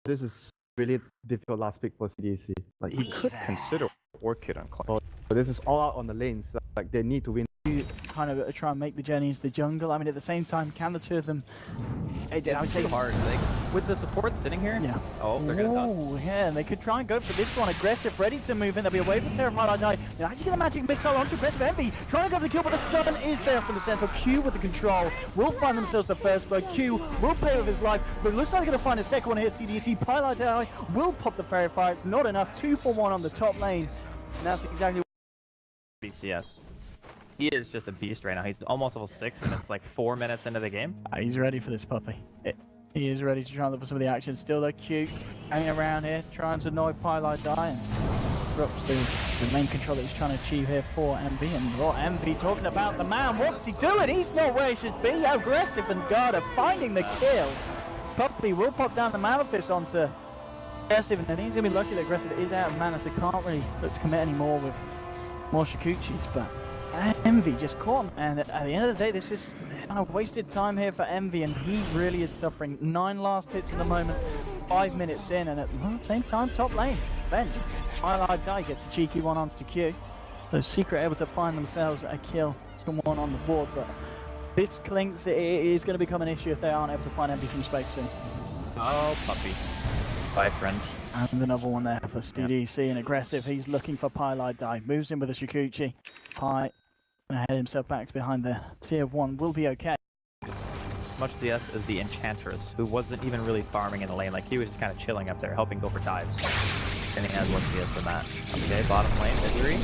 This is really difficult last pick for CDEC. Like He could consider Orchid on Cloud. but this is all out on the lanes. Like they need to win. Kind of try and make the journey into the jungle. I mean, at the same time, can the two of them? It's too hard. Like, with the support sitting here. Yeah. Oh, they're gonna toss. Oh, yeah, and they could try and go for this one. Aggressive, ready to move in. They'll be away from Terrified Eye. Now, actually get a magic missile onto aggressive Envy. Trying to go for the kill, but the stun is there from the central. Q with the control will find themselves the first blow. Q will pay with his life, but it looks like they're going to find a second one here. CDEC Pilot Eye will pop the Fairy Fire. It's not enough. 2 for 1 on the top lane. And that's exactly BCS. He is just a beast right now. He's almost level 6, and it's like 4 minutes into the game. He's ready for this puppy. He is ready to try and look for some of the action. Still though, Q hanging around here, trying to annoy Pilot Die and drops the main control that he's trying to achieve here for MV. And what MV talking about the man, what's he doing? He's not where he should be. Aggressive and Garda finding the kill. Puppy will pop down the Malefice onto Aggressive, and then he's going to be lucky that Aggressive is out of mana, so can't really look to commit anymore with more Shikuchis, but Envy just caught him, and at the end of the day, this is kind of wasted time here for Envy, and he really is suffering. 9 last hits at the moment, 5 minutes in, and at the same time, top lane, bench. Highlight Die gets a cheeky one onto Q. So Secret able to find themselves a kill, someone on the board, but this Clinks is going to become an issue if they aren't able to find Envy some space soon. Oh, puppy. Bye, friend. And another one there for CDEC, and Aggressive, he's looking for Pilot Die, moves in with a Shikuchi. Pi gonna head himself back to behind there. Tier 1 will be okay. Much CS is the Enchantress, who wasn't even really farming in the lane. Like, he was just kind of chilling up there, helping go for dives. And he has 1 CS from that. Okay, bottom lane, Misery.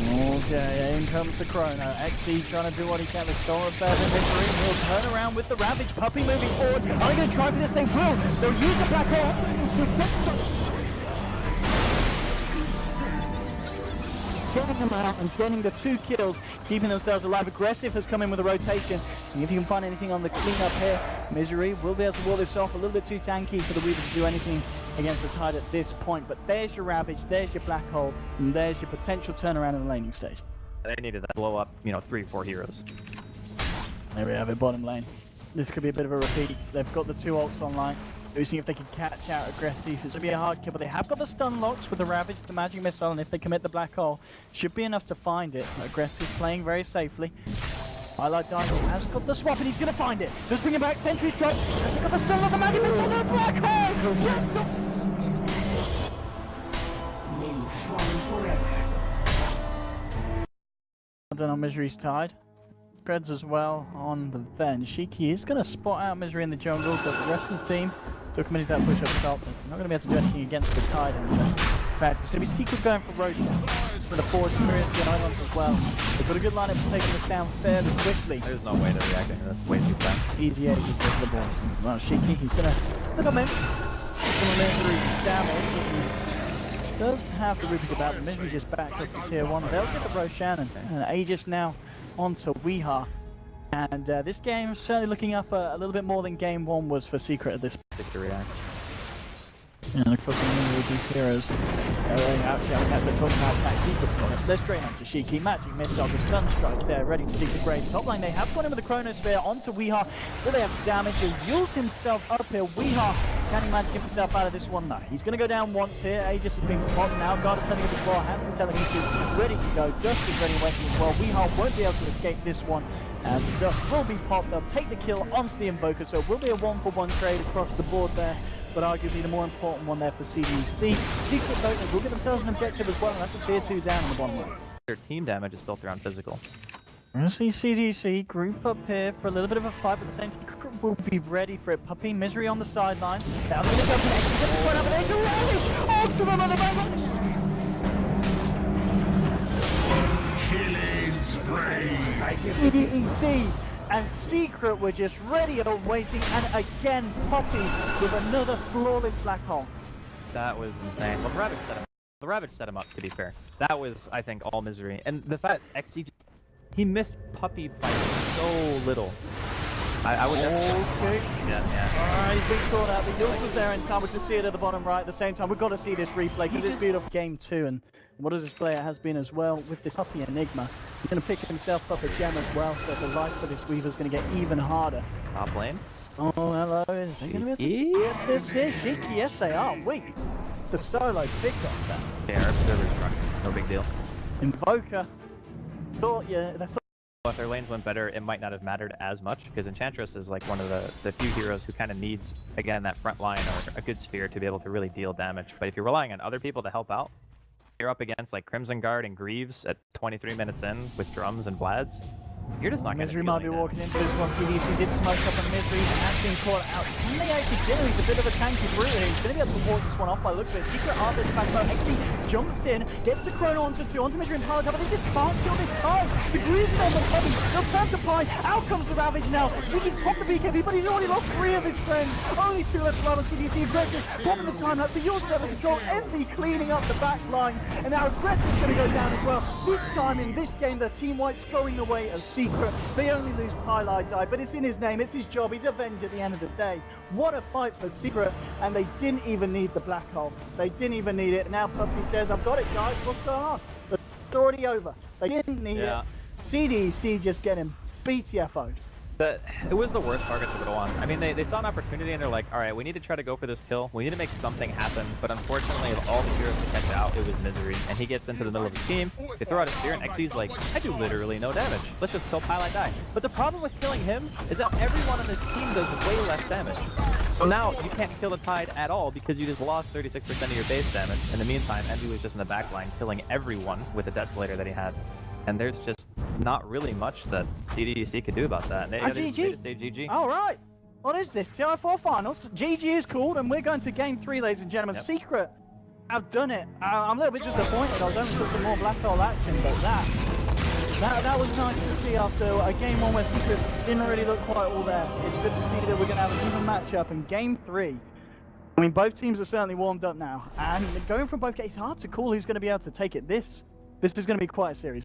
Okay, in comes the Chrono. XE trying to do what he can to stall it better than Misery. He'll turn around with the Ravage. Puppy moving forward. Are they going to try for this? They will. They'll use the black hole. Getting them out and getting the 2 kills, keeping themselves alive. Aggressive has come in with a rotation. See if you can find anything on the cleanup here. Misery will be able to wall this off. A little bit too tanky for the Weaver to do anything against the Tide at this point. But there's your Ravage, there's your Black Hole, and there's your potential turnaround in the laning stage. They needed that blow up, 3 or 4 heroes. There we have it, bottom lane. This could be a bit of a repeat. They've got the 2 ults online. We'll see if they can catch out Aggressive. It's going to be a hard kill, but they have got the stun locks with the Ravage, the Magic Missile, and if they commit the Black Hole, should be enough to find it. Aggressive playing very safely. I like Dino has got the swap, and he's going to find it. Just bring it back, Sentry Strike. He's got the stun lock, the Magic Missile, and the Black Hole! Done on Misery's Tide. Spreads as well on the bench. Shiki is going to spot out Misery in the jungle, but the rest of the team still committing to that push up top. They're not going to be able to do anything against the Tide. In fact, it's going to be Secret going for Roche for the forward experience in Islands as well. They've got a good lineup for taking this down fairly quickly. There's no way to react to this. Way too fast. Easy edge is the boss. Well, Shiki, he's going to look at him. Some Misery's damage. Does have the Rupert about the Misery just back up to tier 1. They'll get the Roshan and Aegis now onto Weeha, and this game is certainly looking up a little bit more than game 1 was for Secret at this point. To react. And of course, with these heroes, actually, I have been talking about that Secret. They're straight onto Shiki, Magic Missile, the Sunstrike there, ready to dig the grave. Top lane, they have got him with the Chronosphere onto Weeha. Will they have damage? He'll use himself up here. Weeha, can he manage to get himself out of this one? No, he's going to go down once here. Aegis has been popped now. Garda turning up as well. Has been telling him he's ready to go. Just as ready waiting as well. Weeha won't be able to escape this one. And the Dust will be popped. They'll take the kill onto the Invoker. So it will be a 1-for-1 trade across the board there. But arguably the more important one there for CDEC. Secret though, they will get themselves an objective as well. And that's a tier 2 down on the bottom line. Their team damage is built around physical. We're going to see CDEC group up here for a little bit of a fight, but the same Secret will be ready for it. Puppy, Misery on the sideline. Now they're going to go for next. He's going to run up and they're onto them on the back. Killing spree. CDEC and Secret were just ready and waiting, and again Poppy with another flawless Black Hole. That was insane. Well, the Ravage set him up, to be fair. That was, I think, all Misery. And the fact XE, he missed Puppy by so little. I would okay. Yeah. He's been caught out. The Yules was there in time. We just see it at the bottom right at the same time. We've got to see this replay because it's beautiful. Game 2, and what a display it has been as well with this Puppy Enigma. He's going to pick himself up a gem as well, so the life for this Weaver is going to get even harder. Top lane. Oh, hello. Is they going to be able to get this here? Shiki, yes they are. Wait. The solo picked up that. Yeah, our observer's drunk. No big deal. Invoker. Thought, yeah. They thought Well, if their lanes went better, it might not have mattered as much, because Enchantress is like one of the few heroes who kind of needs, again, that front line or a good sphere to be able to really deal damage. But if you're relying on other people to help out, you're up against like Crimson Guard and Greaves at 23 minutes in with drums and Vlads. You're just not going to Misery might be walking into this one. CDC did smoke up on Misery. Actually caught out. Can they actually get him? He's a bit of a tanky brute here. He's going to be able to walk this one off by the looks of it. Secret Arthur's back mode. XC jumps in, gets the Chrono onto Misery and Pilot, but they just can't kill this time. The Greaves on the body. They'll turn to Pine. Out comes the Ravage now. He can pop the BKB, but he's already lost 3 of his friends. Only 2 left around on CDC. Aggressive, popping the time up. The yours level control. Envy cleaning up the back lines. And now Aggressive's going to go down as well. This time in this game, the Team White's going the way of Secret. They only lose Pylai Die, but it's in his name, it's his job, he's avenged at the end of the day. What a fight for Secret, and they didn't even need the black hole. They didn't even need it. Now Puppy says, I've got it guys, what's going on? But it's already over. They didn't need it. CDEC just getting BTFO'd. It was the worst target to go on. I mean, they saw an opportunity and they're like, alright, we need to try to go for this kill. We need to make something happen. But unfortunately, of all the heroes to catch out, it was Misery. And he gets into the middle of the team. They throw out a spear and XC's like, I do literally no damage. Let's just kill Pilot Die. But the problem with killing him is that everyone on this team does way less damage. So now you can't kill the Tide at all because you just lost 36% of your base damage. In the meantime, Envy was just in the back line killing everyone with the Desolator that he had. And there's just not really much that CDEC could do about that. And they just say GG. Alright, what is this? TI4 finals. GG is called, and we're going to game 3, ladies and gentlemen. Yep. Secret have done it. I'm a little bit disappointed. I was hoping for some more black hole action, but that was nice to see after a game 1 where Secret didn't really look quite all there. It's good to see that we're going to have an even matchup in game 3. I mean, both teams are certainly warmed up now, and going from both games, it's hard to call who's going to be able to take it. This is going to be quite a series.